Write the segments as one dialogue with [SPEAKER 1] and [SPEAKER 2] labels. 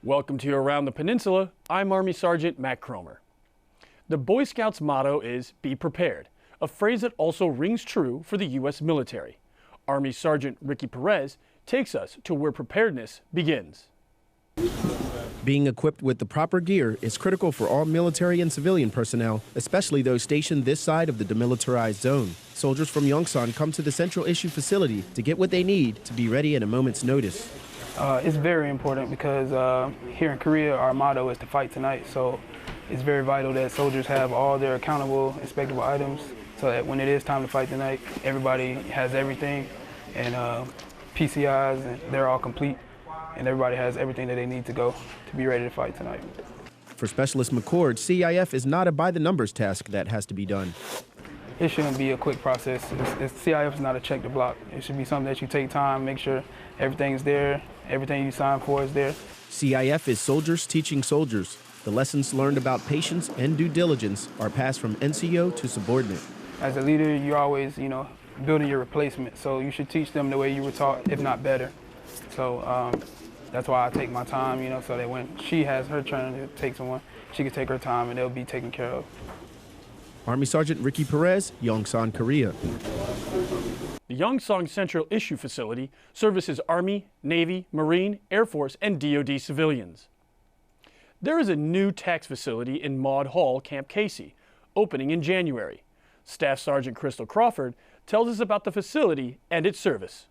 [SPEAKER 1] Welcome to Around the Peninsula. I'm Army Sergeant Matt Cromer. The Boy Scouts motto is "Be prepared," a phrase that also rings true for the U.S. military. Army Sergeant Ricky Perez takes us to where preparedness begins.
[SPEAKER 2] Being equipped with the proper gear is critical for all military and civilian personnel, especially those stationed this side of the demilitarized zone. Soldiers from Yongsan come to the Central Issue Facility to get what they need to be ready at a moment's notice.
[SPEAKER 3] It's very important because here in Korea, our motto is to fight tonight. So it's very vital that soldiers have all their accountable, inspectable items so that when it is time to fight tonight, everybody has everything and PCIs, and they're all complete, and everybody has everything that they need to go to be ready to fight tonight.
[SPEAKER 2] For Specialist McCord, CIF is not a by-the-numbers task that has to be done.
[SPEAKER 3] It shouldn't be a quick process. CIF is not a check the block. It should be something that you take time, make sure everything's there, everything you sign for is there.
[SPEAKER 2] CIF is soldiers teaching soldiers. The lessons learned about patience and due diligence are passed from NCO to subordinate.
[SPEAKER 3] As a leader, you're always, building your replacement. So you should teach them the way you were taught, if not better. So that's why I take my time, so that when she has her turn to take someone, she can take her time and they'll be taken care of.
[SPEAKER 2] Army Sergeant Ricky Perez, Yongsan, Korea.
[SPEAKER 1] The Yongsan Central Issue Facility services Army, Navy, Marine, Air Force, and DoD civilians. There is a new tax facility in Maud Hall, Camp Casey, opening in January. Staff Sergeant Cristal Crawford tells us about the facility and its service.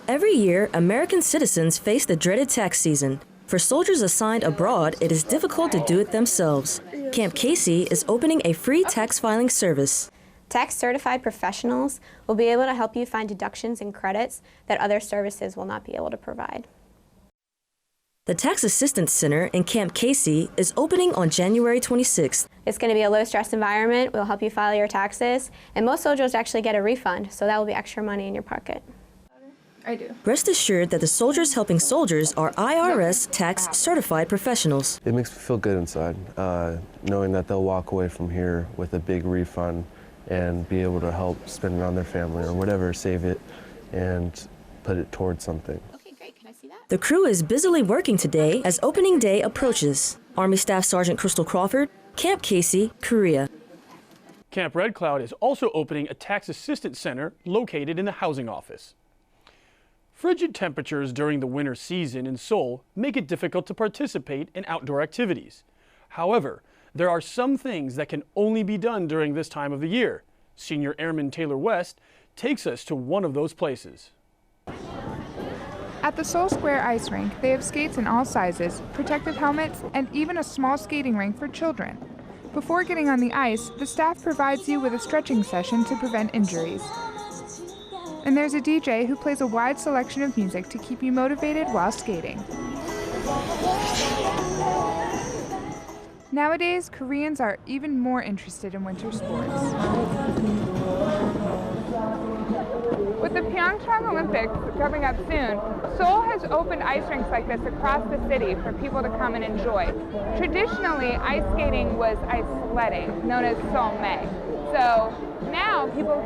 [SPEAKER 4] Every year, American citizens face the dreaded tax season. For soldiers assigned abroad, it is difficult to do it themselves. Camp Casey is opening a free tax filing service.
[SPEAKER 5] Tax-certified professionals will be able to help you find deductions and credits that other services will not be able to provide.
[SPEAKER 4] The Tax Assistance Center in Camp Casey is opening on January 26th.
[SPEAKER 5] It's going to be a low-stress environment. We'll help you file your taxes, and most soldiers actually get a refund, so that will be extra money in your pocket.
[SPEAKER 6] I do.
[SPEAKER 4] Rest assured that the soldiers helping soldiers are IRS tax-certified professionals.
[SPEAKER 7] It makes me feel good inside, knowing that they'll walk away from here with a big refund and be able to help spend it on their family or whatever, save it and put it towards something.
[SPEAKER 6] Okay, great. Can I see that?
[SPEAKER 4] The crew is busily working today as opening day approaches. Army Staff Sergeant Cristal Crawford, Camp Casey, Korea.
[SPEAKER 1] Camp Red Cloud is also opening a tax assistance center located in the housing office. Frigid temperatures during the winter season in Seoul make it difficult to participate in outdoor activities. However, there are some things that can only be done during this time of the year. Senior Airman Taylor West takes us to one of those places.
[SPEAKER 6] At the Seoul Square ice rink, they have skates in all sizes, protective helmets, and even a small skating rink for children. Before getting on the ice, the staff provides you with a stretching session to prevent injuries. And there's a DJ who plays a wide selection of music to keep you motivated while skating. Nowadays, Koreans are even more interested in winter sports. With the Pyeongchang Olympics coming up soon, Seoul has opened ice rinks like this across the city for people to come and enjoy. Traditionally, ice skating was ice sledding, known as Seoul-mae. So now people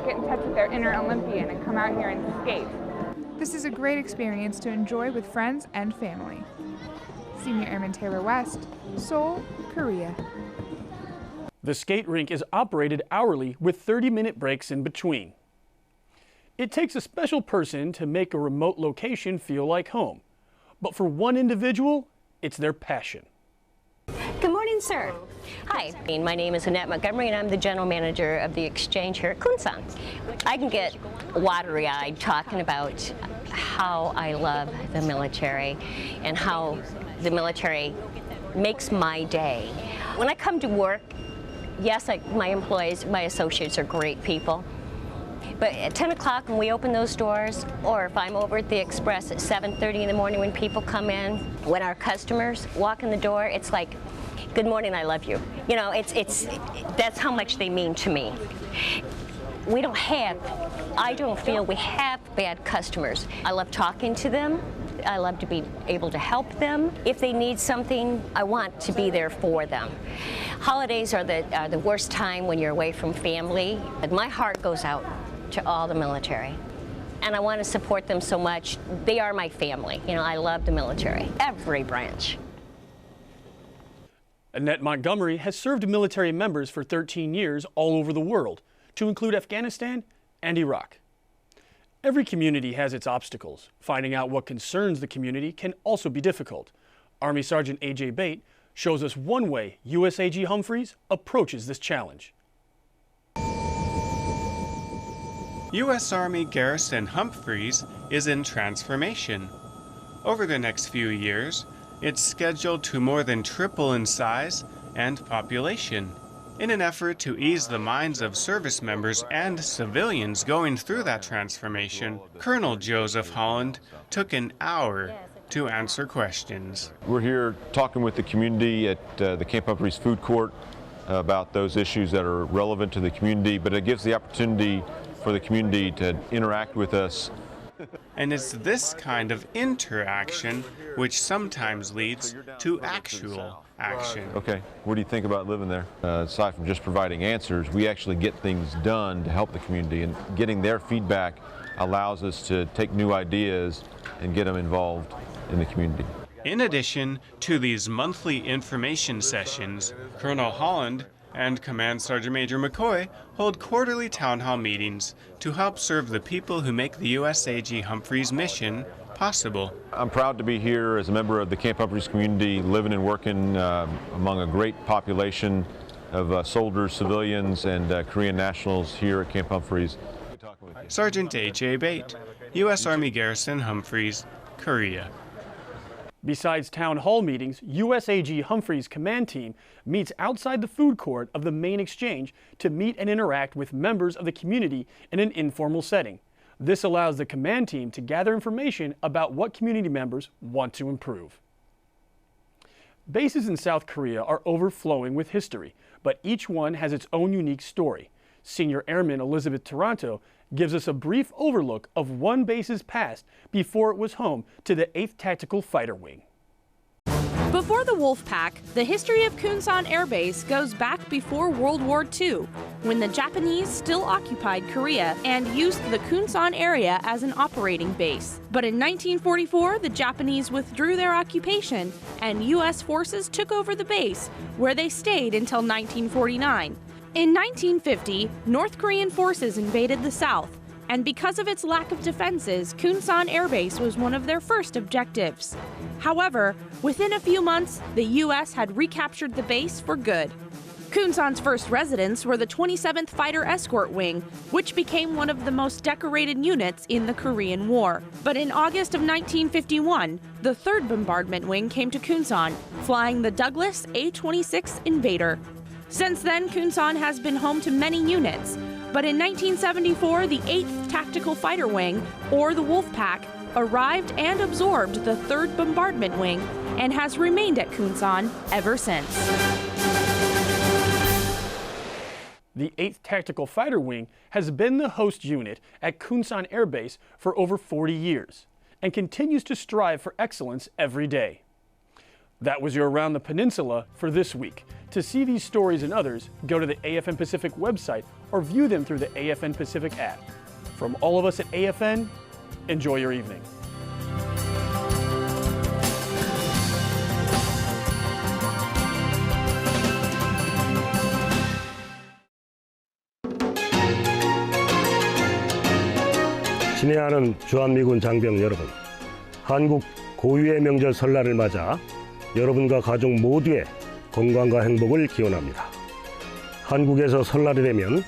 [SPEAKER 6] get in touch with their inner Olympian and come out here and skate. This is a great experience to enjoy with friends and family. Senior Airman Taylor West, Seoul, Korea.
[SPEAKER 1] The skate rink is operated hourly with 30-minute breaks in between. It takes a special person to make a remote location feel like home. But for one individual, it's their passion.
[SPEAKER 8] Good morning, sir. Hi, my name is Annette Montgomery, and I'm the general manager of the exchange here at Kunsan. I can get watery-eyed talking about how I love the military and how the military makes my day. When I come to work, yes, my employees, my associates are great people. But at 10 o'clock when we open those doors, or if I'm over at the Express at 7:30 in the morning when people come in, when our customers walk in the door, it's like, good morning, I love you. That's how much they mean to me. I don't feel we have bad customers. I love talking to them. I love to be able to help them. If they need something, I want to be there for them. Holidays are the worst time when you're away from family. My heart goes out to all the military. and I want to support them so much. They are my family. You know, I love the military, every branch.
[SPEAKER 1] Annette Montgomery has served military members for 13 years all over the world, to include Afghanistan and Iraq. Every community has its obstacles. Finding out what concerns the community can also be difficult. Army Sergeant A.J. Bate shows us one way USAG Humphreys approaches this challenge.
[SPEAKER 9] U.S. Army Garrison Humphreys is in transformation. Over the next few years, it's scheduled to more than triple in size and population. In an effort to ease the minds of service members and civilians going through that transformation, Colonel Joseph Holland took an hour to answer questions.
[SPEAKER 10] We're here talking with the community at the Camp Humphreys Food Court about those issues that are relevant to the community, but it gives the opportunity for the community to interact with us.
[SPEAKER 9] And it's this kind of interaction which sometimes leads to actual action.
[SPEAKER 10] Okay, what do you think about living there? Aside from just providing answers, we actually get things done to help the community, and getting their feedback allows us to take new ideas and get them involved in the community.
[SPEAKER 9] In addition to these monthly information sessions, Colonel Holland and Command Sergeant Major McCoy hold quarterly town hall meetings to help serve the people who make the USAG Humphreys mission possible.
[SPEAKER 10] I'm proud to be here as a member of the Camp Humphreys community, living and working among a great population of soldiers, civilians, and Korean nationals here at Camp Humphreys.
[SPEAKER 9] Sergeant A.J. Bate, U.S. Army Garrison Humphreys, Korea.
[SPEAKER 1] Besides town hall meetings, USAG Humphreys command team meets outside the food court of the main exchange to meet and interact with members of the community in an informal setting. This allows the command team to gather information about what community members want to improve. Bases in South Korea are overflowing with history, but each one has its own unique story. Senior Airman Elizabeth Taranto gives us a brief overlook of one base's past before it was home to the 8th Tactical Fighter Wing.
[SPEAKER 11] Before the Wolfpack, the history of Kunsan Air Base goes back before World War II, when the Japanese still occupied Korea and used the Kunsan area as an operating base. But in 1944, the Japanese withdrew their occupation and U.S. forces took over the base, where they stayed until 1949. In 1950, North Korean forces invaded the South, and because of its lack of defenses, Kunsan Air Base was one of their first objectives. However, within a few months, the U.S. had recaptured the base for good. Kunsan's first residents were the 27th Fighter Escort Wing, which became one of the most decorated units in the Korean War. But in August of 1951, the 3rd Bombardment Wing came to Kunsan, flying the Douglas A-26 Invader. Since then, Kunsan has been home to many units, but in 1974, the 8th Tactical Fighter Wing, or the Wolfpack, arrived and absorbed the 3rd Bombardment Wing and has remained at Kunsan ever since.
[SPEAKER 1] The 8th Tactical Fighter Wing has been the host unit at Kunsan Air Base for over 40 years and continues to strive for excellence every day. That was your Around the Peninsula for this week. To see these stories and others, go to the AFN Pacific website or view them through the AFN Pacific app. From all of us at AFN, enjoy your evening.
[SPEAKER 12] 친애하는 주한미군 장병 여러분, 한국 고유의 명절 설날을 맞아 여러분과 가족 모두의 건강과 행복을 기원합니다. 한국에서 설날이 되면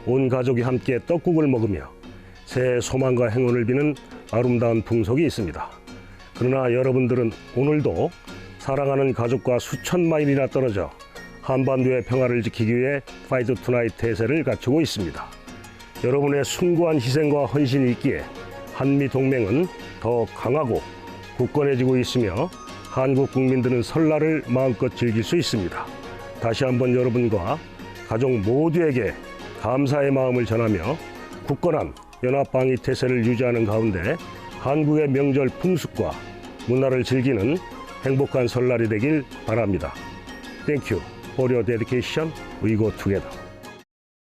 [SPEAKER 12] 온 가족이 함께 떡국을 먹으며 새해 소망과 행운을 비는 아름다운 풍속이 있습니다. 그러나 여러분들은 오늘도 사랑하는 가족과 수천 마일이나 떨어져 한반도의 평화를 지키기 위해 파이트 투나잇 태세를 갖추고 있습니다. 여러분의 숭고한 희생과 헌신이 있기에 한미 동맹은 더 강하고 굳건해지고 있으며 한국 국민들은 설날을 마음껏 즐길 수 있습니다. 다시 한번 여러분과 가족 모두에게 감사의 마음을 전하며 굳건한 연합방위 태세를 유지하는 가운데 한국의 명절 풍습과 문화를 즐기는 행복한 설날이 되길 바랍니다. Thank you for your dedication. We go together.